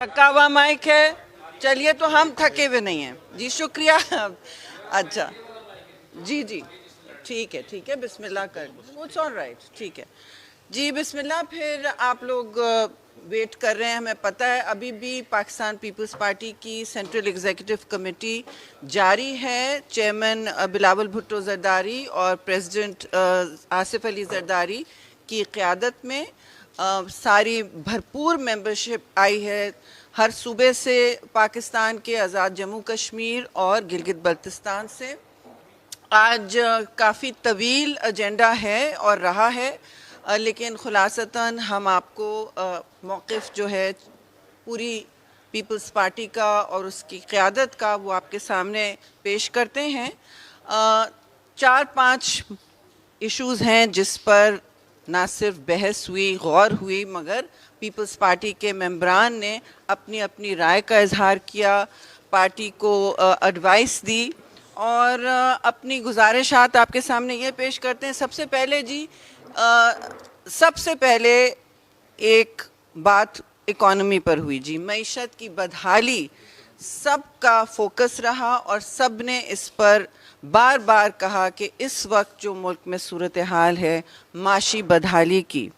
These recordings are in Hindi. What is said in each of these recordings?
थका हुआ माइक है। चलिए, तो हम थके हुए नहीं हैं जी, शुक्रिया। अच्छा जी जी, ठीक है, बिस्मिल्लाह कर, इट्स ऑल राइट, ठीक है जी, बिस्मिल्लाह। फिर आप लोग वेट कर रहे हैं, हमें पता है। अभी भी पाकिस्तान पीपल्स पार्टी की सेंट्रल एग्जीक्यूटिव कमेटी जारी है। चेयरमैन बिलावल भुट्टो जरदारी और प्रेसिडेंट आसिफ अली जरदारी की क़यादत में सारी भरपूर मेंबरशिप आई है हर सूबे से, पाकिस्तान के आज़ाद जम्मू कश्मीर और गिलगित बल्तिस्तान से। आज काफ़ी तवील एजेंडा है और रहा है, लेकिन खुलासतन हम आपको मौक़िफ़ जो है पूरी पीपल्स पार्टी का और उसकी क़यादत का वो आपके सामने पेश करते हैं। 4-5 इश्यूज़ हैं जिस पर ना सिर्फ बहस हुई, गौर हुई, मगर पीपल्स पार्टी के मेंबरान ने अपनी अपनी राय का इजहार किया, पार्टी को एडवाइस दी और अपनी गुजारिशात आपके सामने ये पेश करते हैं। सबसे पहले जी, सबसे पहले एक बात इकॉनमी पर हुई जी, मईशत की बदहाली सबका फोकस रहा और सब ने इस पर बार बार कहा कि इस वक्त जो मुल्क में सूरत हाल है माशी बदहाली की,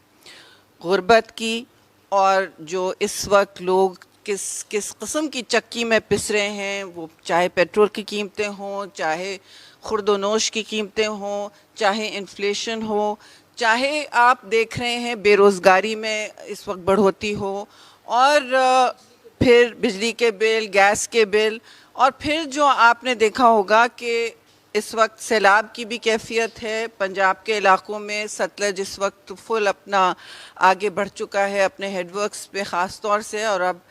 गुर्बत की, और जो इस वक्त लोग किस किस किस्म की चक्की में पिस रहे हैं, वो चाहे पेट्रोल की कीमतें हों, चाहे खुर्दोनोश की कीमतें हों, चाहे इन्फ्लेशन हो, चाहे आप देख रहे हैं बेरोज़गारी में इस वक्त बढ़ोतरी हो, और फिर बिजली के बिल, गैस के बिल, और फिर जो आपने देखा होगा कि इस वक्त सैलाब की भी कैफियत है। पंजाब के इलाकों में सतलज इस वक्त फुल अपना आगे बढ़ चुका है अपने हेडवर्क्स पे ख़ास तौर से, और अब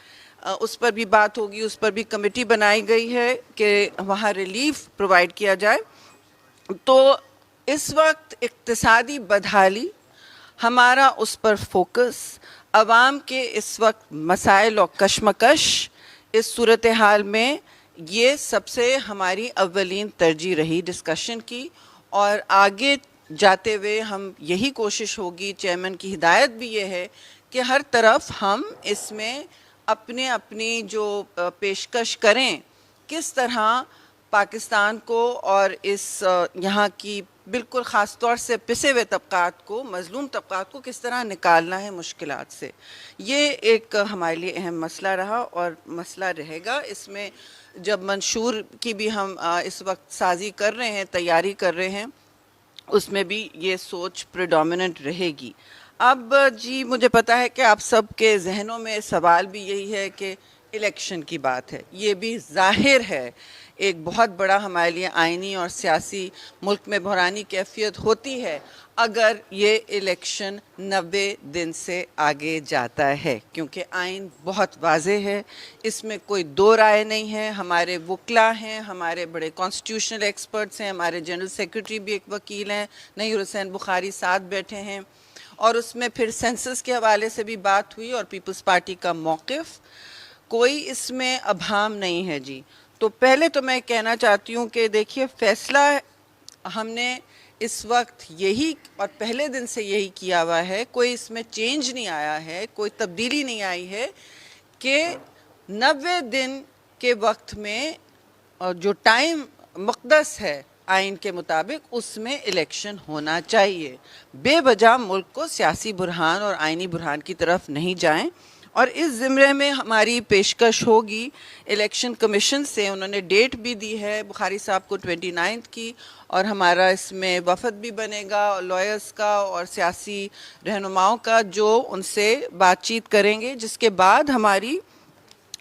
उस पर भी बात होगी, उस पर भी कमेटी बनाई गई है कि वहाँ रिलीफ प्रोवाइड किया जाए। तो इस वक्त इक्तिसादी बदहाली, हमारा उस पर फोकस, आवाम के इस वक्त मसाइल और कशमकश, इस सूरत हाल में ये सबसे हमारी अव्वलीन तरजीह रही डिस्कशन की। और आगे जाते हुए हम यही कोशिश होगी, चेयरमैन की हिदायत भी ये है कि हर तरफ हम इसमें अपने अपनी जो पेशकश करें, किस तरह पाकिस्तान को और इस यहाँ की बिल्कुल ख़ास तौर से पिसे हुए तबक़ात को, मज़लूम तबक़ात को किस तरह निकालना है मुश्किलात से। ये एक हमारे लिए अहम मसला रहा और मसला रहेगा। इसमें जब मंशूर की भी हम इस वक्त साजी कर रहे हैं, तैयारी कर रहे हैं, उसमें भी ये सोच प्रेडोमिनेंट रहेगी। अब जी, मुझे पता है कि आप सब के जहनों में सवाल भी यही है कि इलेक्शन की बात है। ये भी ज़ाहिर है एक बहुत बड़ा हमारे लिए आइनी और सियासी मुल्क में बहरानी कैफियत होती है अगर ये इलेक्शन 90 दिन से आगे जाता है, क्योंकि आइन बहुत वाज़ेह है, इसमें कोई दो राय नहीं है। हमारे वकला हैं, हमारे बड़े कॉन्स्टिट्यूशनल एक्सपर्ट्स हैं, हमारे जनरल सेक्रेटरी भी एक वकील हैं, नहीर हुसैन बुखारी, साथ बैठे हैं, और उसमें फिर सेंसस के हवाले से भी बात हुई और पीपल्स पार्टी का मौक़िफ़, कोई इसमें अभाम नहीं है जी। तो पहले तो मैं कहना चाहती हूँ कि देखिए, फ़ैसला हमने इस वक्त यही और पहले दिन से यही किया हुआ है, कोई इसमें चेंज नहीं आया है, कोई तब्दीली नहीं आई है कि 90 दिन के वक्त में जो टाइम मुक़द्दस है आइन के मुताबिक, उसमें इलेक्शन होना चाहिए। बेवजह मुल्क को सियासी बुरहान और आइनी बुरहान की तरफ नहीं जाएं। और इस ज़िम्रे में हमारी पेशकश होगी इलेक्शन कमीशन से, उन्होंने डेट भी दी है बुखारी साहब को 29 की, और हमारा इसमें वफद भी बनेगा लॉयर्स का और सियासी रहनुमाओं का, जो उनसे बातचीत करेंगे, जिसके बाद हमारी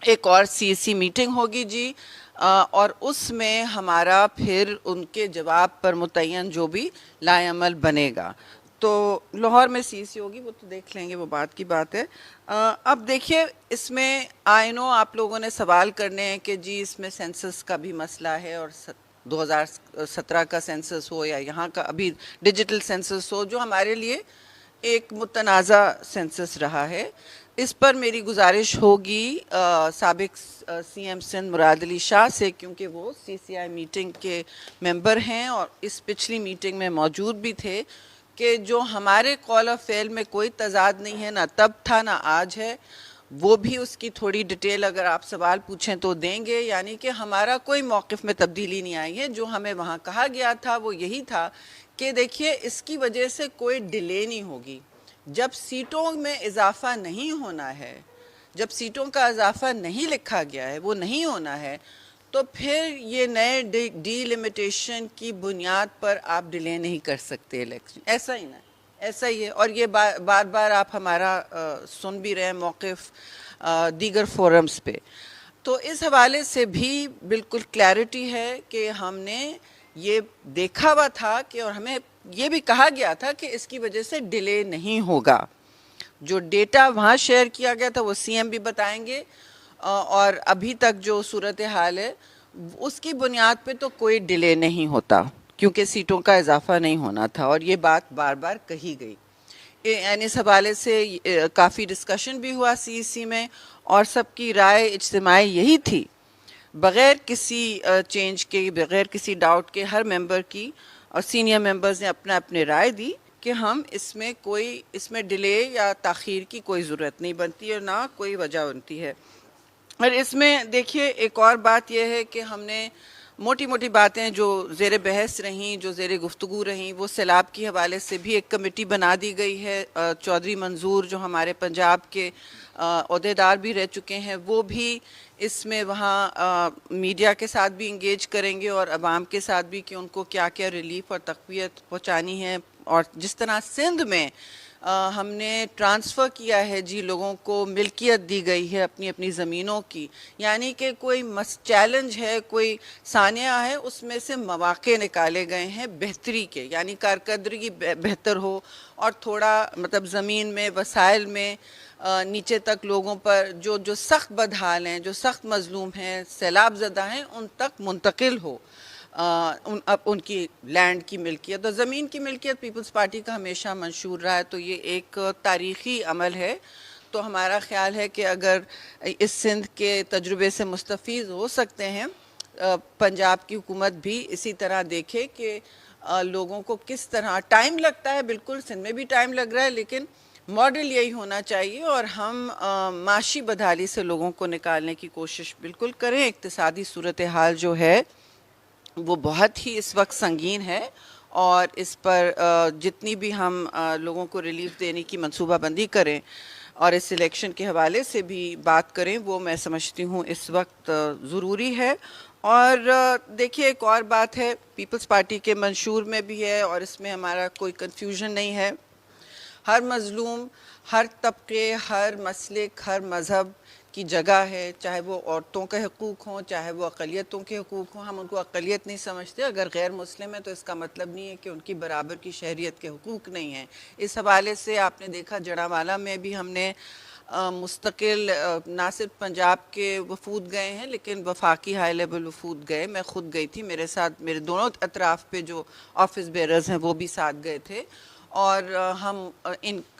एक और सीएसी मीटिंग होगी जी, और उसमें हमारा फिर उनके जवाब पर मुतय्यन जो भी लाएअमल बनेगा। तो लाहौर में सीएसी होगी, वो तो देख लेंगे, वो बात की बात है। अब देखिए, इसमें आई नो आप लोगों ने सवाल करने हैं कि जी इसमें सेंसस का भी मसला है, और 2017 का सेंसस हो या यहाँ का अभी डिजिटल सेंसस हो, जो हमारे लिए एक मुतनाज़ा सेंसस रहा है। इस पर मेरी गुजारिश होगी साबिक सीएम सिंध मुराद अली शाह से, क्योंकि वो सीसीआई मीटिंग के मेंबर हैं और इस पिछली मीटिंग में मौजूद भी थे, कि जो हमारे कॉल ऑफ फेल में कोई तजाद नहीं है, ना तब था ना आज है, वो भी उसकी थोड़ी डिटेल अगर आप सवाल पूछें तो देंगे। यानी कि हमारा कोई मौक़िफ़ में तब्दीली नहीं आई है। जो हमें वहाँ कहा गया था वो यही था कि देखिए इसकी वजह से कोई डिले नहीं होगी। जब सीटों में इजाफ़ा नहीं होना है, जब सीटों का इजाफ़ा नहीं लिखा गया है, वो नहीं होना है, तो फिर ये नए डिलिमिटेशन की बुनियाद पर आप डिले नहीं कर सकते इलेक्शन। ऐसा ही ना, ऐसा ही है। और ये बार बार आप हमारा सुन भी रहे हैं मौक़िफ़ दीगर फोरम्स पे। तो इस हवाले से भी बिल्कुल क्लैरिटी है कि हमने ये देखा हुआ था कि, और हमें ये भी कहा गया था कि इसकी वजह से डिले नहीं होगा। जो डेटा वहाँ शेयर किया गया था वो सीएम भी बताएंगे, और अभी तक जो सूरत हाल है उसकी बुनियाद पे तो कोई डिले नहीं होता, क्योंकि सीटों का इजाफा नहीं होना था, और ये बात बार बार कही गई। यानी इस हवाले से काफ़ी डिस्कशन भी हुआ सीईसी में, और सबकी राय इज्तिमाई यही थी, बग़ैर किसी चेंज के, बग़ैर किसी डाउट के, हर मेंबर की और सीनियर मेंबर्स ने अपना अपनी राय दी कि हम इसमें डिले या ताख़ीर की कोई ज़रूरत नहीं बनती है, ना कोई वजह बनती है। और इसमें देखिए एक और बात यह है कि हमने मोटी मोटी बातें जो ज़ेर बहस रहीं, जो ज़ेर गुफ्तगू रहीं, वो सैलाब के हवाले से भी एक कमेटी बना दी गई है। चौधरी मंजूर जो हमारे पंजाब के ओहदेदार भी रह चुके हैं, वो भी इसमें वहाँ मीडिया के साथ भी इंगेज करेंगे और अवाम के साथ भी, कि उनको क्या क्या रिलीफ और तक़वियत पहुँचानी है। और जिस तरह सिंध में हमने ट्रांसफ़र किया है जी, लोगों को मिल्कियत दी गई है अपनी अपनी ज़मीनों की, यानी कि कोई चैलेंज है, कोई सानिया है, उसमें से मौक़े निकाले गए हैं बेहतरी के, यानी कारकर्दगी बेहतर हो, और थोड़ा मतलब ज़मीन में, वसाइल में नीचे तक लोगों पर जो सख्त बदहाल हैं, जो सख्त मज़लूम हैं, सैलाब ज़दा हैं, उन तक मुंतकिल हो उनकी लैंड की मिल्कियत। और ज़मीन की मिल्कियत पीपल्स पार्टी का हमेशा मंशूर रहा है, तो ये एक तारीख़ी अमल है। तो हमारा ख़्याल है कि अगर इस सिंध के तजुर्बे से मुस्तफ़ीज़ हो सकते हैं, पंजाब की हुकूमत भी इसी तरह देखे कि लोगों को किस तरह टाइम लगता है, बिल्कुल सिंध में भी टाइम लग रहा है, लेकिन मॉडल यही होना चाहिए, और हम माशी बदहाली से लोगों को निकालने की कोशिश बिल्कुल करें। इक़्तिसादी सूरत हाल जो है वो बहुत ही इस वक्त संगीन है, और इस पर जितनी भी हम लोगों को रिलीफ देने की मंसूबाबंदी करें और इस इलेक्शन के हवाले से भी बात करें, वो मैं समझती हूँ इस वक्त ज़रूरी है। और देखिए एक और बात है, पीपल्स पार्टी के मंशूर में भी है, और इसमें हमारा कोई कन्फ्यूजन नहीं है। हर मज़लूम, हर तबके, हर मसलिक, हर मज़हब की जगह है, चाहे वो औरतों के हकूक़ हों, चाहे वो अक़लियतों के हकूक़ हों। हम उनको अक़लियत नहीं समझते। अगर गैर मुस्लिम है तो इसका मतलब नहीं है कि उनकी बराबर की शहरियत के हकूक़ नहीं हैं। इस हवाले से आपने देखा जड़ावाला में भी हमने मुस्तकिल ना सिर्फ पंजाब के वफूद गए हैं, लेकिन वफाकी हाई लेवल वफूद गए। मैं ख़ुद गई थी, मेरे साथ मेरे दोनों अतराफ़ पे जो ऑफिस बेरर्स हैं वो भी साथ गए थे, और हम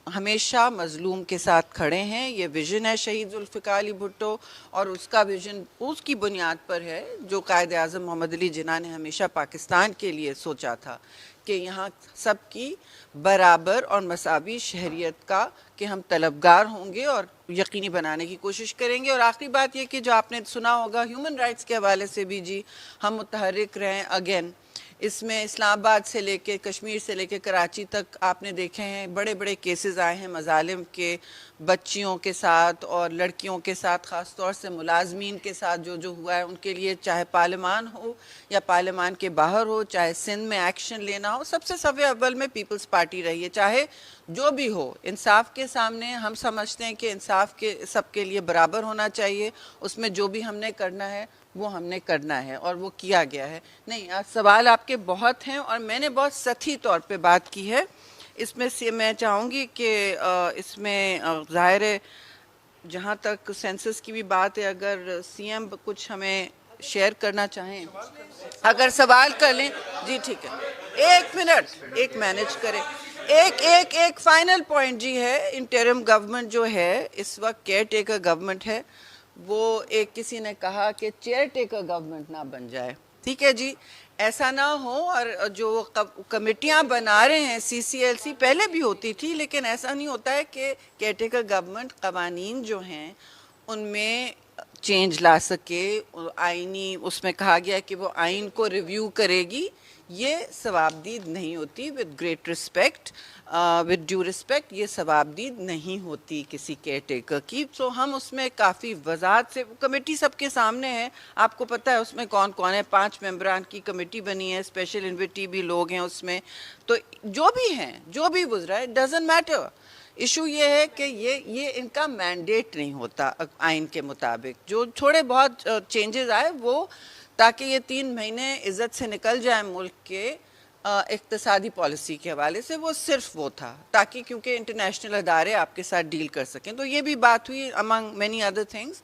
हमेशा मज़लूम के साथ खड़े हैं। ये विज़न है शहीद ज़ुल्फ़िकार अली भुट्टो, और उसका विज़न उसकी बुनियाद पर है जो कायद आज़म मोहम्मद अली जिन्ना ने हमेशा पाकिस्तान के लिए सोचा था, कि यहाँ सबकी बराबर और मसावी शहरियत का कि हम तलबगार होंगे और यकीनी बनाने की कोशिश करेंगे। और आखिरी बात ये कि जो आपने सुना होगा ह्यूमन राइट्स के हवाले से भी जी हम मुतहर्रिक रहें। अगेन इसमें इस्लामाबाद से लेके कश्मीर से लेके कराची तक आपने देखे हैं बड़े बड़े केसेस आए हैं मज़ालिम के, बच्चियों के साथ और लड़कियों के साथ, ख़ास तौर से मुलाजमीन के साथ जो हुआ है उनके लिए, चाहे पार्लिमान हो या पार्लिमान के बाहर हो, चाहे सिंध में एक्शन लेना हो, सबसे सफ़े अव्वल में पीपल्स पार्टी रही है। चाहे जो भी हो, इंसाफ के सामने हम समझते हैं कि इंसाफ के सबके लिए बराबर होना चाहिए। उसमें जो भी हमने करना है वो हमने करना है, और वो किया गया है। नहीं, आज सवाल आपके बहुत हैं और मैंने बहुत सतही तौर पे बात की है। इसमें से मैं चाहूँगी कि इसमें ज़ाहिर है जहाँ तक सेंसस की भी बात है, अगर सीएम कुछ हमें शेयर करना चाहें, अगर सवाल कर लें। जी ठीक है, एक मिनट, एक मैनेज करें। एक फाइनल पॉइंट जी है, इंटरिम गवर्नमेंट जो है इस वक्त केयर टेकर गवर्नमेंट है, वो एक किसी ने कहा कि चेयर टेकर गवर्नमेंट ना बन जाए। ठीक है जी, ऐसा ना हो। और जो कमेटियां बना रहे हैं CCLC, पहले भी होती थी, लेकिन ऐसा नहीं होता है कि केयरटेकर गवर्नमेंट कवानीन जो हैं उनमें चेंज ला सके। आईनी उसमें कहा गया है कि वो आइन को रिव्यू करेगी, ये सवाबदीद नहीं होती। With great respect, with due respect, ये सवाबदीद नहीं होती किसी केयरटेकर की। सो हम उसमें काफ़ी वजाहत से, कमेटी सबके सामने है, आपको पता है उसमें कौन कौन है। 5 मेंबरान की कमेटी बनी है, स्पेशल इन्विटी भी लोग हैं उसमें। तो जो भी हैं, जो भी गुजरा है, डजेंट मैटर। इशू ये है कि ये इनका मैंडेट नहीं होता आइन के मुताबिक। जो थोड़े बहुत चेंजेस आए वो, ताकि ये 3 महीने इज़्ज़त से निकल जाए मुल्क के इक्तिसादी पॉलिसी के हवाले से, वो सिर्फ वो था, ताकि क्योंकि इंटरनेशनल अदारे आपके साथ डील कर सकें। तो ये भी बात हुई अमंग मैनी अदर थिंग्स।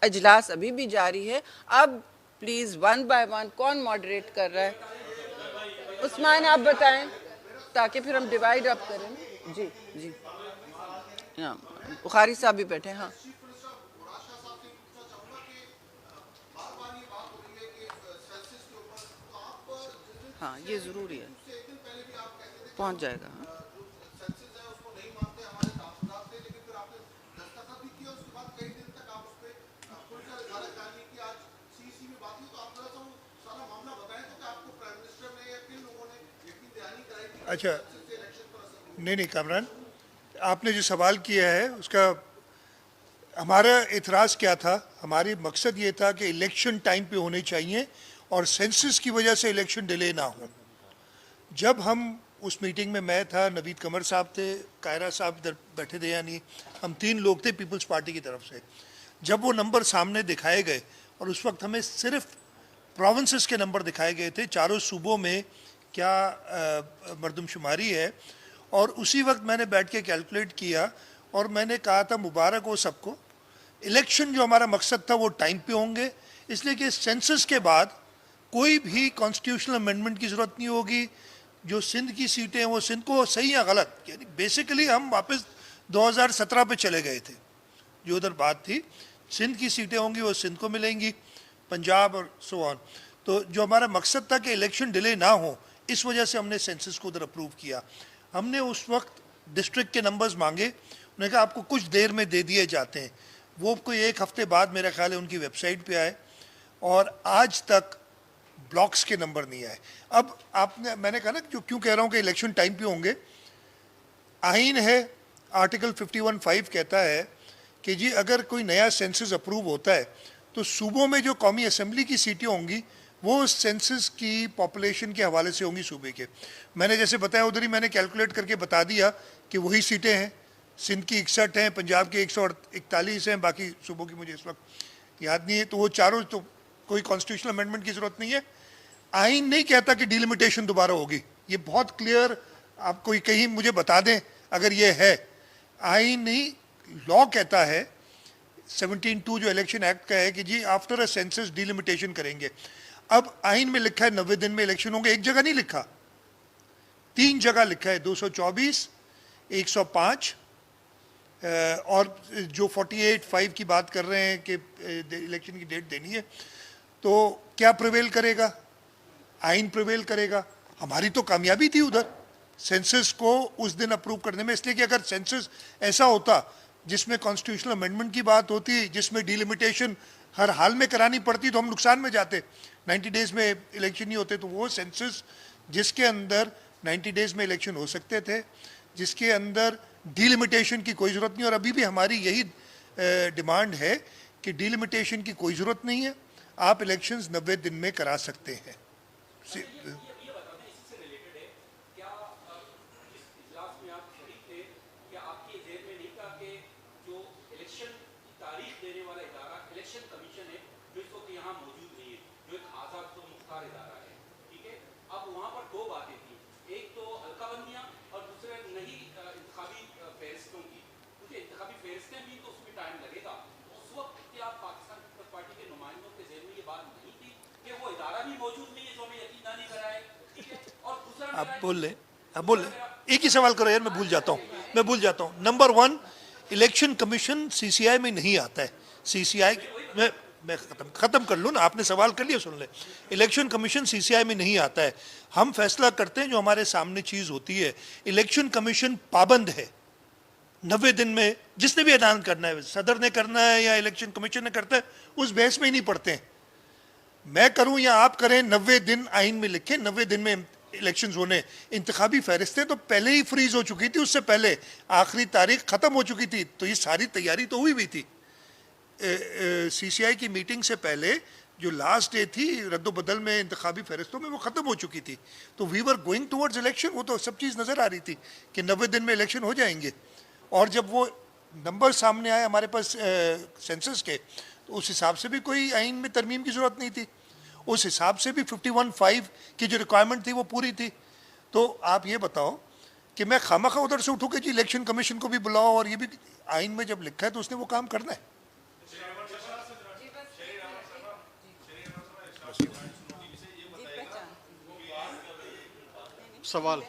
अजलास अभी भी जारी है। अब प्लीज़ वन बाय वन, कौन मॉडरेट कर रहा है? उस्मान आप बताएं, ताकि फिर हम डिवाइड अप करें ना। जी जी, हाँ, बुखारी साहब भी बैठे। हाँ हाँ, ये ज़रूरी है, पहुंच जाएगा। हाँ अच्छा, नहीं कामरान, आपने जो सवाल किया है उसका हमारा एतराज़ क्या था। हमारी मकसद ये था कि इलेक्शन टाइम पे होने चाहिए और सेंसस की वजह से इलेक्शन डिले ना हो। जब हम उस मीटिंग में, मैं था, नवीद कमर साहब थे, कायरा साहब इधर बैठे थे, यानी हम 3 लोग थे पीपल्स पार्टी की तरफ से। जब वो नंबर सामने दिखाए गए, और उस वक्त हमें सिर्फ प्रोविंसेस के नंबर दिखाए गए थे, चारों सूबों में क्या मरदमशुमारी है, और उसी वक्त मैंने बैठ के कैलकुलेट किया और मैंने कहा था मुबारक हो सबको, इलेक्शन जो हमारा मकसद था वो टाइम पे होंगे, इसलिए कि सेंसस के बाद कोई भी कॉन्स्टिट्यूशनल अमेंडमेंट की ज़रूरत नहीं होगी। जो सिंध की सीटें हैं वो सिंध को, सही या गलत, यानी बेसिकली हम वापस 2017 पे चले गए थे। जो उधर बात थी, सिंध की सीटें होंगी वो सिंध को मिलेंगी, पंजाब और सो ऑन। तो जो हमारा मकसद था कि इलेक्शन डिले ना हो, इस वजह से हमने सेंसस को उधर अप्रूव किया। हमने उस वक्त डिस्ट्रिक्ट के नंबर्स मांगे, उन्होंने कहा आपको कुछ देर में दे दिए जाते हैं। वो कोई 1 हफ्ते बाद मेरा ख्याल है उनकी वेबसाइट पे आए, और आज तक ब्लॉक्स के नंबर नहीं आए। अब आपने, मैंने कहा ना जो क्यों कह रहा हूँ कि इलेक्शन टाइम पे होंगे, आइन है, आर्टिकल 51(5) कहता है कि जी अगर कोई नया सेंसस अप्रूव होता है तो सूबों में जो कौमी असम्बली की सीटें होंगी वो सेंसस की पॉपुलेशन के हवाले से होंगी सूबे के। मैंने जैसे बताया उधर ही मैंने कैलकुलेट करके बता दिया कि वही सीटें हैं, सिंध की 61 हैं, पंजाब की 141 हैं, बाकी सूबों की मुझे इस वक्त याद नहीं है। तो वो चारों, तो कोई कॉन्स्टिट्यूशनल अमेंडमेंट की ज़रूरत नहीं है। आइन नहीं कहता कि डिलिमिटेशन दोबारा होगी, ये बहुत क्लियर। आप कोई कहीं मुझे बता दें अगर ये है। आइन नहीं, लॉ कहता है 17(2) जो इलेक्शन एक्ट का है कि जी आफ्टर अ सेंसस डिलिमिटेशन करेंगे। अब आइन में लिखा है 90 दिन में इलेक्शन होंगे, एक जगह नहीं लिखा, 3 जगह लिखा है, 224, 105 और जो 48(5) की बात कर रहे हैं कि इलेक्शन की डेट देनी है। तो क्या प्रिवेल करेगा? आइन प्रिवेल करेगा। हमारी तो कामयाबी थी उधर सेंसस को उस दिन अप्रूव करने में, इसलिए कि अगर सेंसस ऐसा होता जिसमें कॉन्स्टिट्यूशनल अमेंडमेंट की बात होती, जिसमें डिलिमिटेशन हर हाल में करानी पड़ती, तो हम नुकसान में जाते। 90 डेज में इलेक्शन नहीं होते। तो वो सेंसस जिसके अंदर 90 डेज में इलेक्शन हो सकते थे, जिसके अंदर डिलिमिटेशन की कोई ज़रूरत नहीं, और अभी भी हमारी यही डिमांड है कि डिलिमिटेशन की कोई ज़रूरत नहीं है, आप इलेक्शंस 90 दिन में करा सकते हैं। आप बोल लें, आप बोल लें, एक ही सवाल करो यार, मैं भूल जाता हूँ। नंबर 1, इलेक्शन कमीशन CCI में नहीं आता है। CCI में मैं ख़त्म कर लूँ ना, आपने सवाल कर लिया, सुन ले। इलेक्शन कमीशन सीसीआई में नहीं आता है, हम फैसला करते हैं जो हमारे सामने चीज़ होती है। इलेक्शन कमीशन पाबंद है 90 दिन में जिसने भी ऐलान करना है, सदर ने करना है या इलेक्शन कमीशन ने करता है, उस बहस में ही नहीं पड़ते हैं। मैं करूं या आप करें, 90 दिन आइन में लिखे, 90 दिन में इलेक्शंस होने। इंतखाबी फहरिस्तें तो पहले ही फ्रीज हो चुकी थी, उससे पहले आखिरी तारीख ख़त्म हो चुकी थी, तो ये सारी तैयारी तो हुई भी थी। सीसीआई की मीटिंग से पहले जो लास्ट डे थी रद्दोबदल में इंतखाबी फहरिस्तों में, वो ख़त्म हो चुकी थी। तो we were going towards election, वो तो सब चीज़ नज़र आ रही थी कि 90 दिन में इलेक्शन हो जाएंगे। और जब वो नंबर सामने आए हमारे पास सेंसस के, तो उस हिसाब से भी कोई आइन में तरमीम की ज़रूरत नहीं थी, उस हिसाब से भी 51(5) की जो रिक्वायरमेंट थी वो पूरी थी। तो आप ये बताओ कि मैं खामखा उधर से उठूँ कि जी इलेक्शन कमीशन को भी बुलाओ, और ये भी आइन में जब लिखा है तो उसने वो काम करना है। सवाल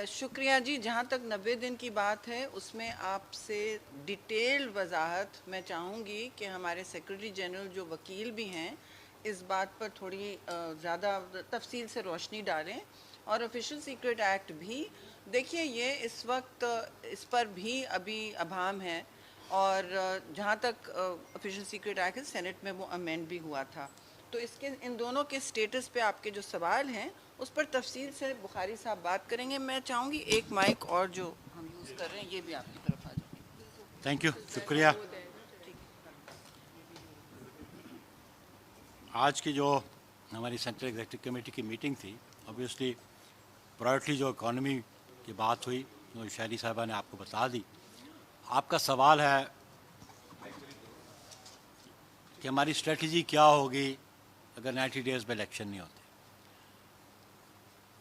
शुक्रिया जी। जहाँ तक 90 दिन की बात है, उसमें आपसे डिटेल वजाहत मैं चाहूँगी कि हमारे सेक्रेटरी जनरल जो वकील भी हैं इस बात पर थोड़ी ज़्यादा तफसील से रोशनी डालें। और ऑफिशियल सीक्रेट एक्ट भी देखिए, ये इस वक्त इस पर भी अभी अभाम है, और जहाँ तक ऑफिशियल सीक्रेट एक्ट सेनेट में वो अमेंड भी हुआ था। तो इसके इन दोनों के स्टेटस पे आपके जो सवाल हैं उस पर तफसील से बुखारी साहब बात करेंगे। मैं चाहूँगी एक माइक और जो हम यूज़ कर रहे हैं ये भी आपकी तरफ आ जाए। थैंक यू, शुक्रिया। आज की जो हमारी सेंट्रल एग्जीक्यूटिव कमेटी की मीटिंग थी, ऑब्वियसली प्रायोरिटी जो इकॉनमी की बात हुई वो शहरी साहबा ने आपको बता दी। आपका सवाल है कि हमारी स्ट्रेटजी क्या होगी अगर 90 डेज़ में इलेक्शन नहीं होते।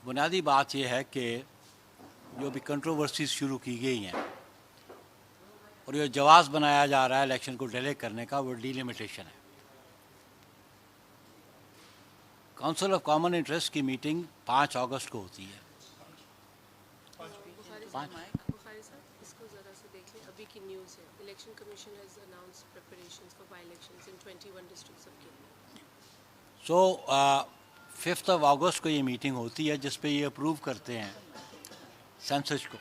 बुनियादी बात यह है कि जो भी कंट्रोवर्सीज शुरू की गई हैं और ये जवाब बनाया जा रहा है इलेक्शन को डिले करने का, वो डिलिमिटेशन है। काउंसिल ऑफ कॉमन इंटरेस्ट की मीटिंग 5 अगस्त को होती है। बुखारी साहब, इसको ज़रा से देख लें। अभी की न्यूज़ है, election commission has announced preparations for by elections in 21 districts of Kerala. So 5 अगस्त को ये मीटिंग होती है जिस पे ये अप्रूव करते हैं सेंसस को।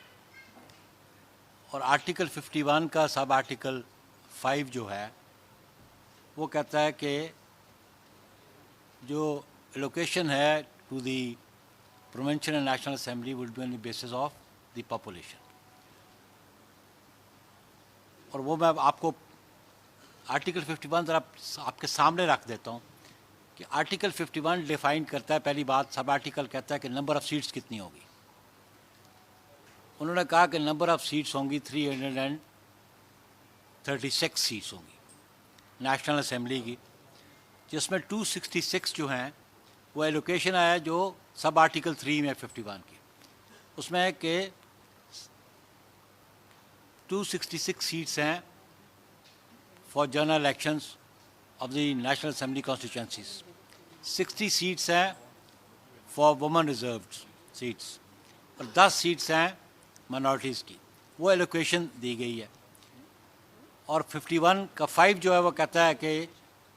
और आर्टिकल 51 का सब आर्टिकल 5 जो है वो कहता है कि जो एलोकेशन है to the provincial and national assembly would be on the basis of the population. और वो मैं आपको आर्टिकल 51 ज़रा आपके सामने रख देता हूँ कि आर्टिकल 51 डिफाइन करता है, पहली बात सब आर्टिकल कहता है कि नंबर ऑफ़ सीट्स कितनी होगी। उन्होंने कहा कि नंबर ऑफ़ सीट्स होंगी 336 सीट्स होंगी नेशनल असेंबली की, जिसमें 266 जो हैं वो एलोकेशन आया जो सब आर्टिकल 3 में 51 की, उसमें है कि 266 सीट्स हैं for general elections of the National Assembly constituencies, 60 seats हैं for women reserved seats और 10 सीट्स हैं minorities की, वो एलोकेशन दी गई है। और 51 का 5 जो है वो कहता है कि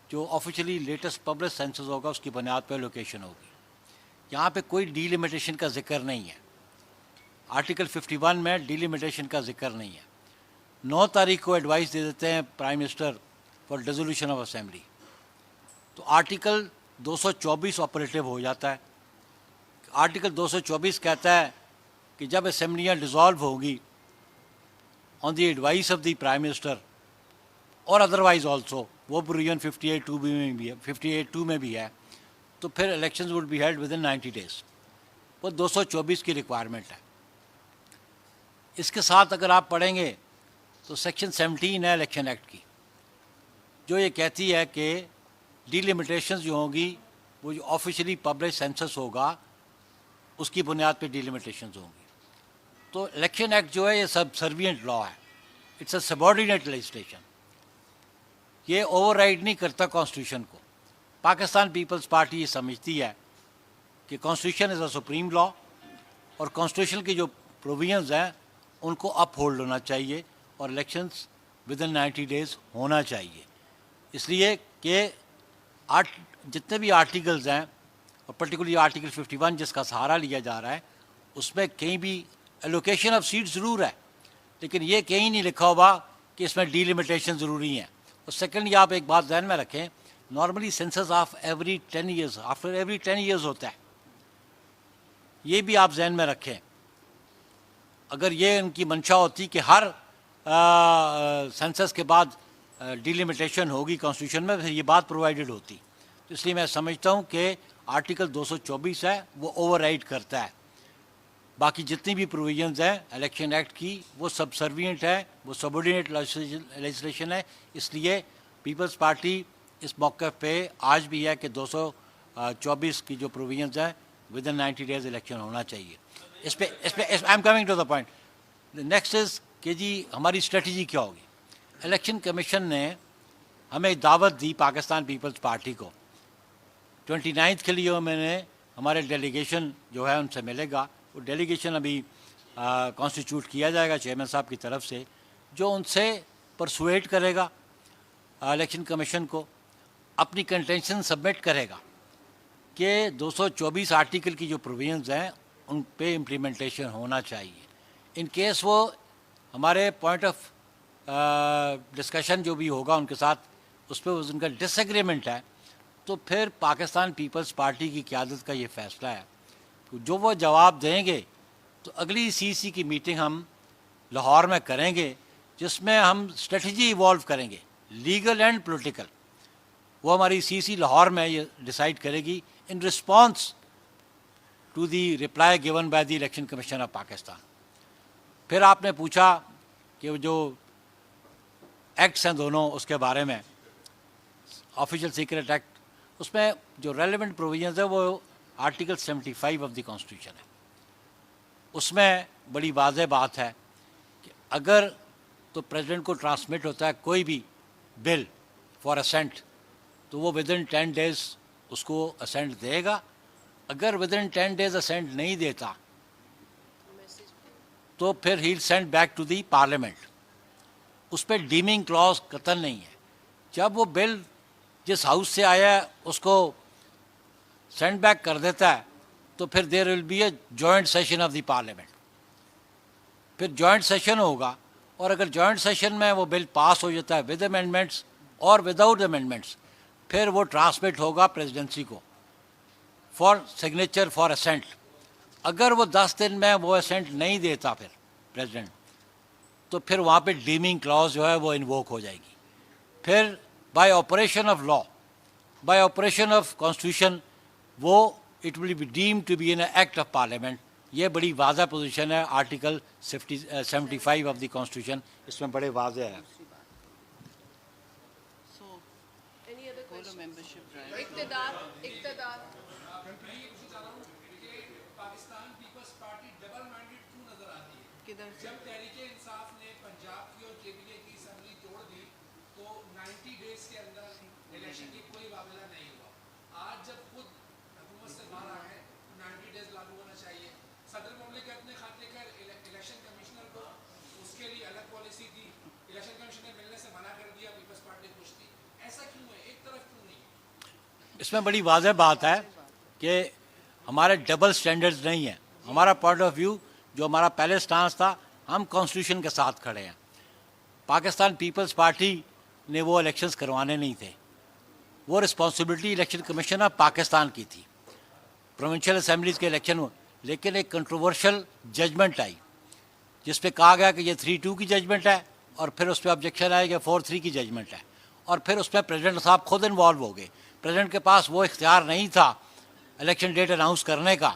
जो ऑफिशियली लेटेस्ट पब्लिक सेंसस होगा उसकी बुनियाद पर एलोकेशन होगी। यहाँ पे कोई डिलिमिटेशन का जिक्र नहीं है, आर्टिकल 51 में डिलिमिटेशन का जिक्र नहीं है। 9 तारीख को एडवाइस दे देते हैं prime minister for dissolution of assembly, तो आर्टिकल 224 ऑपरेटिव हो जाता है। आर्टिकल 224 कहता है कि जब असेंबलियाँ डिज़ोल्व होगी on the advice of the prime minister और अदरवाइज ऑल्सो, वो प्रोविजन 58(2) में भी है, 58(2) में भी है, तो फिर elections would be held with in 90 days. वो 224 की रिक्वायरमेंट है। इसके साथ अगर आप पढ़ेंगे तो सेक्शन 17 है इलेक्शन एक्ट की, जो ये कहती है कि डिलिमिटेशंस जो होंगी वो जो ऑफिशियली पब्लिक सेंसस होगा उसकी बुनियाद पे डिलिमिटेशंस होंगी। तो इलेक्शन एक्ट जो है ये सब सर्विएंट लॉ है, इट्स अ सबऑर्डिनेट लेजिस्लेशन। ये ओवरराइड नहीं करता कॉन्स्टिट्यूशन को। पाकिस्तान पीपल्स पार्टी ये समझती है कि constitution is a supreme law और कॉन्स्टिट्यूशन की जो प्रोविजंस हैं उनको अपहोल्ड होना चाहिए और इलेक्शंस विद इन 90 डेज़ होना चाहिए। इसलिए कि जितने भी आर्टिकल्स हैं और पर्टिकुलरली आर्टिकल 51 जिसका सहारा लिया जा रहा है उसमें कहीं भी एलोकेशन ऑफ सीट ज़रूर है, लेकिन ये कहीं नहीं लिखा हुआ कि इसमें डीलिमिटेशन ज़रूरी है। और सेकेंडली आप एक बात ध्यान में रखें, normally census of every 10 years, after every 10 years होता है, ये भी आप जहन में रखें। अगर ये उनकी मंशा होती कि हर सेंसस के बाद डिलिमिटेशन होगी कॉन्स्टिट्यूशन में, फिर ये बात प्रोवाइडेड होती। तो इसलिए मैं समझता हूँ कि आर्टिकल 224 है वो ओवरराइड करता है। बाकी जितनी भी प्रोविजंस हैं इलेक्शन एक्ट की वो सबसर्विएंट है, वो सबऑर्डिनेट लेजिस्लेशन है। इसलिए पीपल्स पार्टी इस मौके पे आज भी है कि 224 की जो प्रोविजंस हैं विद इन 90 डेज इलेक्शन होना चाहिए। इस पे I am coming to the point. Next is कि जी हमारी स्ट्रेटजी क्या होगी। इलेक्शन कमीशन ने हमें दावत दी पाकिस्तान पीपल्स पार्टी को 29 के लिए, मैंने हमारे डेलीगेशन जो है उनसे मिलेगा। वो डेलीगेशन अभी कॉन्स्टिट्यूट किया जाएगा चेयरमैन साहब की तरफ से, जो उनसे परसुएट करेगा इलेक्शन कमीशन को, अपनी कंटेंशन सबमिट करेगा कि 224 आर्टिकल की जो प्रोविजंस हैं उन पे इम्प्लीमेंटेशन होना चाहिए। इन केस वो हमारे पॉइंट ऑफ डिस्कशन जो भी होगा उनके साथ उस पर उनका डिसएग्रीमेंट है, तो फिर पाकिस्तान पीपल्स पार्टी की क़यादत का ये फ़ैसला है जो वो जवाब देंगे। तो अगली सीसी की मीटिंग हम लाहौर में करेंगे जिसमें हम स्ट्रेटजी इवॉल्व करेंगे, लीगल एंड पॉलिटिकल। वो हमारी सीसी लाहौर में ये डिसाइड करेगी in response to the reply given by the election commission of Pakistan. फिर आपने पूछा कि वो जो एक्ट्स हैं दोनों उसके बारे में, ऑफिशियल सीक्रेट एक्ट, उसमें जो रेलेवेंट प्रोविजंस है वो आर्टिकल 75 ऑफ द कॉन्स्टिट्यूशन है। उसमें बड़ी वाज़ेह बात है कि अगर तो प्रेसिडेंट को ट्रांसमिट होता है कोई भी बिल फॉर असेंट, तो वो विद इन 10 डेज़ उसको असेंट देगा। अगर विद इन 10 डेज़ असेंट नहीं देता तो फिर ही send back to the parliament. उस पर डीमिंग क्लॉज कतन नहीं है। जब वो बिल जिस हाउस से आया है उसको सेंड बैक कर देता है तो फिर there will be a joint session of the parliament. फिर जॉइंट सेशन होगा और अगर जॉइंट सेशन में वो बिल पास हो जाता है विद अमेंडमेंट्स और विदाउट अमेंडमेंट्स, फिर वो ट्रांसमिट होगा प्रेसिडेंसी को फॉर सिग्नेचर फॉर असेंट। अगर वो 10 दिन में वो असेंट नहीं देता फिर प्रेसिडेंट, तो फिर वहाँ पे डीमिंग क्लॉज जो है वो इन्वोक हो जाएगी। फिर by operation of law, by operation of constitution, वो it will be deemed to be an act of parliament. ये बड़ी वाज़ह पोजीशन है आर्टिकल 75 ऑफ द कॉन्स्टिट्यूशन, इसमें बड़े वाज़ह है। Any other Polo questions? membership drive. इक़्तिदार पाकिस्तान पीपल्स पार्टी डबल माइंडेड क्यों नजर आती है? किधर से? जब तहरीके इंसाफ ने पंजाब की और केपीके की असेंबली तोड़ दी तो 90 डेज के अंदर इलेक्शन की कोई मामला नहीं हुआ। आज जब खुद हुकूमत से बाहर आ गए 90 डेज लागू होना चाहिए। सदर मुमलिकत ने खत लिखकर इलेक्शन कमिश्नर को उसके लिए अलग पॉलिसी दी, इलेक्शन कमिश्नर ने मिलने से मना कर दिया, पीपल्स पार्टी खुश थी। ऐसा क्यों है? एक तरफ क्यों नहीं? इसमें बड़ी वाज़ह बात है कि हमारे डबल स्टैंडर्ड्स नहीं है। हमारा पॉइंट ऑफ व्यू जो हमारा पहले स्टांस था, हम कॉन्स्टिट्यूशन के साथ खड़े हैं। पाकिस्तान पीपल्स पार्टी ने वो इलेक्शंस करवाने नहीं थे, वो responsibility election commission of Pakistan की थी, प्रोविंशियल असेंबलीज़ के इलेक्शन। लेकिन एक कंट्रोवर्शियल जजमेंट आई जिस पे कहा गया कि ये 3-2 की जजमेंट है और फिर उस पर ऑब्जेक्शन आया कि 4-3 की जजमेंट है, और फिर उसमें प्रेसिडेंट साहब खुद इन्वॉल्व हो गए। प्रेसिडेंट के पास वो इख्तियार नहीं था इलेक्शन डेट अनाउंस करने का,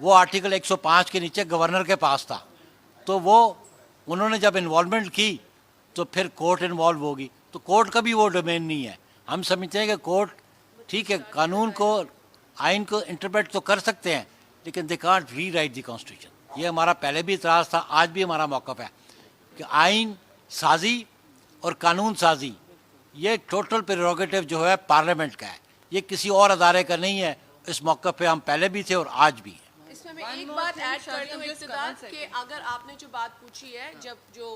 वो आर्टिकल 105 के नीचे गवर्नर के पास था। तो वो उन्होंने जब इन्वॉल्वमेंट की तो फिर कोर्ट इन्वॉल्व होगी, तो कोर्ट का भी वो डोमेन नहीं है। हम समझते हैं कि कोर्ट ठीक है कानून को, आइन को इंटरप्रेट तो कर सकते हैं, लेकिन दे कांट री राइट द कॉन्स्टिट्यूशन। ये हमारा पहले भी इतराज़ था, आज भी हमारा मौक़िफ़ है कि आइन साजी और कानून साजी ये टोटल प्रेरोगेटिव जो है पार्लियामेंट का है, ये किसी और अदारे का नहीं है। इस मौके पे हम पहले भी थे और आज भी हैं। इसमें मैं One एक more बात thing, ऐड कर दूं Shazia, just इब्तिदा one कि अगर आपने जो बात पूछी है, जब जो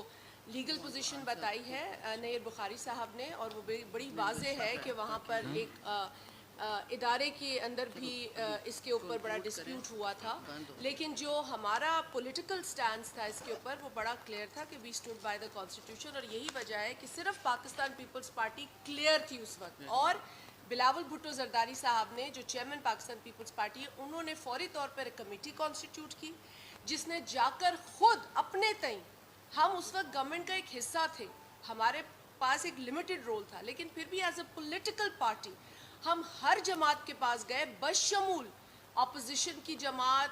लीगल पोजीशन बताई है नईर बुखारी साहब ने, और वो बड़ी वाज़ेह है कि वहाँ पर एक इदारे के अंदर भी इसके ऊपर बड़ा डिस्प्यूट हुआ था, लेकिन जो हमारा पॉलिटिकल स्टैंड था इसके ऊपर वो बड़ा क्लियर था कि we stood by the constitution. और यही वजह है कि सिर्फ पाकिस्तान पीपल्स पार्टी क्लियर थी उस वक्त, और बिलावल भुट्टो जरदारी साहब ने, जो चेयरमैन पाकिस्तान पीपल्स पार्टी है, उन्होंने फौरी तौर पर एक कमेटी कॉन्स्टिट्यूट की जिसने जाकर खुद अपने तय, हम उस वक्त गवर्नमेंट का एक हिस्सा थे, हमारे पास एक लिमिटेड रोल था, लेकिन फिर भी एज अ पॉलिटिकल पार्टी हम हर जमात के पास गए, बशमूल अपोजिशन की जमात,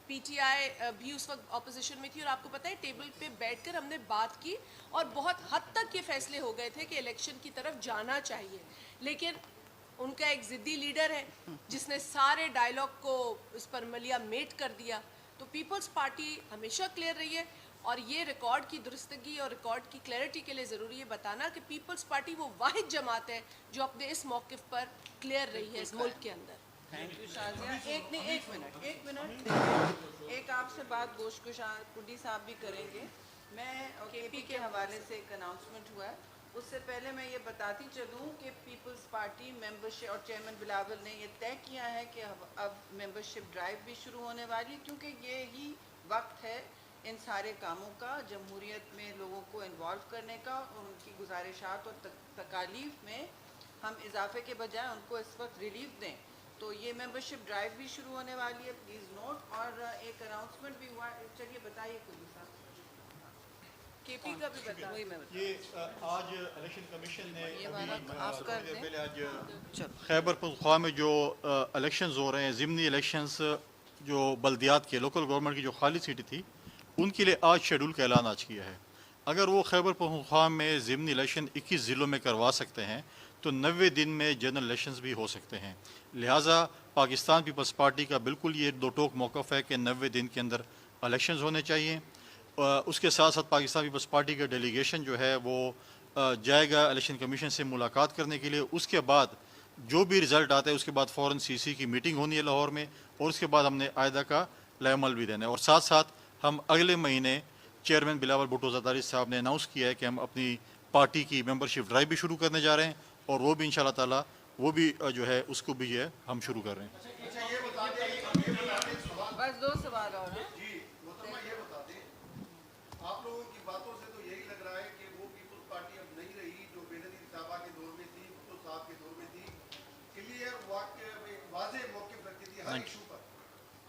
पीटीआई भी उस वक्त अपोजिशन में थी, और आपको पता है टेबल पे बैठकर हमने बात की और बहुत हद तक ये फैसले हो गए थे कि इलेक्शन की तरफ जाना चाहिए। लेकिन उनका एक ज़िद्दी लीडर है जिसने सारे डायलॉग को उस पर मलिया मेट कर दिया। तो पीपल्स पार्टी हमेशा क्लियर रही है, और ये रिकॉर्ड की दुरुस्तगी और रिकॉर्ड की क्लैरिटी के लिए ज़रूरी है बताना कि पीपल्स पार्टी वो वाहिद जमात है जो अपने इस मौक़िफ़ पर क्लियर रही है इस मुल्क के अंदर। Thank you Shazia. एक मिनट एक आपसे बात गोश्कुडी साहब भी करेंगे। मैं केपी के हवाले से एक अनाउंसमेंट हुआ है, उससे पहले मैं ये बताती चलूँ कि पीपल्स पार्टी मेंबरशिप और चेयरमैन बिलावल ने ये तय किया है कि अब मेंबरशिप ड्राइव भी शुरू होने वाली है, क्योंकि ये ही वक्त है इन सारे कामों का, जमहूरियत में लोगों को इन्वॉल्व करने का, और उनकी गुजारिशात और तकालीफ में हम इजाफे के बजाय उनको इस वक्त रिलीफ दें। तो ये मेंबरशिप ड्राइव भी शुरू होने वाली है, प्लीज़ नोट। और एक अनाउंसमेंट भी हुआ, चलिए बताइए कुली साहब। केपी का भी बता, वही मैं बता। ये आज इलेक्शन कमीशन ने ये वाला आप कर दें। पहले आज चलो। खैबर पख्तूनख्वा में जो इलेक्शंस हो रहे हैं, ज़िमनी इलेक्शंस जो बल्दियात के लोकल गवर्नमेंट की जो खाली सीटें थी उनके लिए आज शेड्यूल का ऐलान आज किया है। अगर वो खैबर पख्तूनख्वा में ज़िमनी इलेक्शन 21 ज़िलों में करवा सकते हैं तो 90 दिन में जनरल इलेक्शंस भी हो सकते हैं। लिहाजा पाकिस्तान पीपल्स पार्टी का बिल्कुल ये दो टोक मौक़िफ़ है कि 90 दिन के अंदर इलेक्शंस होने चाहिए। उसके साथ साथ पाकिस्तान पीपल्स पार्टी का डेलीगेशन जो है वो जाएगा इलेक्शन कमीशन से मुलाकात करने के लिए। उसके बाद जो भी रिज़ल्ट आता है उसके बाद फ़ौरन सीसी की मीटिंग होनी है लाहौर में, और उसके बाद हमने आयदा का लाएमल भी देना है। और साथ साथ हम अगले महीने चेयरमैन बिलावल भुट्टो ज़रदारी साहब ने अनाउंस किया है कि हम अपनी पार्टी की मेंबरशिप ड्राइव भी शुरू करने जा रहे हैं, और वो भी इंशाल्लाह ताला वो भी जो है उसको भी जो है हम शुरू कर रहे हैं। बस दो सवाल और हैं। आप लोगों की बातों से तो यही लग रहा है कि वो पीपल्स पार्टी अब नहीं रही जो बेनजीर साहबा के दौर में थी, भुट्टो साहब के दौर में थी, क्लियर वाज़ेह मौक़िफ़ रखती थी हर इशू पर।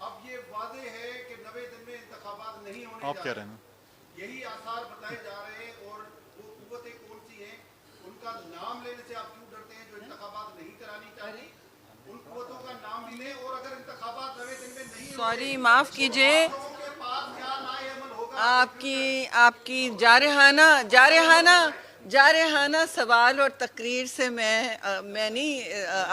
अब ये वाज़ेह है कि 90 दिन में इंतखाबात नहीं होने आप कह रहे हैं ना, यही आसार बताए जा रहे हैं। और वो कुव्वतें कौन सी हैं, उनका नाम लेने से आप क्यों डरते हैं जो इंतखाबात नहीं करानी चाहिए? उन कुव्वतों का नाम भी लें, और अगर इंतखाबात 90 दिन में नहीं सॉरी, माफ़ कीजिए, के पास क्या लाएअमल होगा? आपकी जारहाना सवाल और तकरीर से मैं नहीं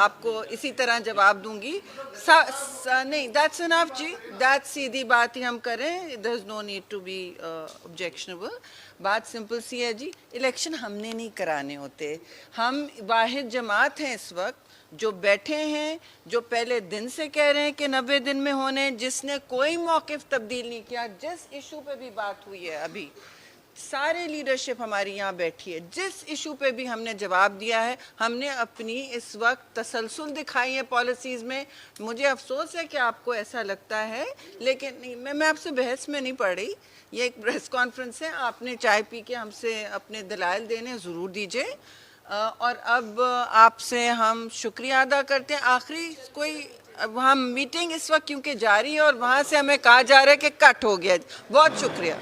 आपको इसी तरह जवाब दूंगी। नहीं, दैट्स इनफ जी, दैट्स सीधी बात ही हम करें, there is no need to be objectionable. बात सिंपल सी है जी, इलेक्शन हमने नहीं कराने होते। हम वाहिद जमात हैं इस वक्त जो बैठे हैं, जो पहले दिन से कह रहे हैं कि 90 दिन में होने, जिसने कोई मौक़िफ़ तब्दील नहीं किया। जिस इशू पे भी बात हुई है अभी, सारे लीडरशिप हमारी यहाँ बैठी है, जिस इशू पे भी हमने जवाब दिया है, हमने अपनी इस वक्त तसलसल दिखाई है पॉलिसीज़ में। मुझे अफसोस है कि आपको ऐसा लगता है, लेकिन नहीं, मैं आपसे बहस में नहीं पड़ रही। ये एक प्रेस कॉन्फ्रेंस है, आपने चाय पी के हमसे अपने दलाइल देने ज़रूर दीजिए। और अब आपसे हम शुक्रिया अदा करते हैं। आखिरी कोई, अब हम मीटिंग इस वक्त क्योंकि जारी है और वहाँ से हमें कहा जा रहा है कि कट हो गया। बहुत शुक्रिया।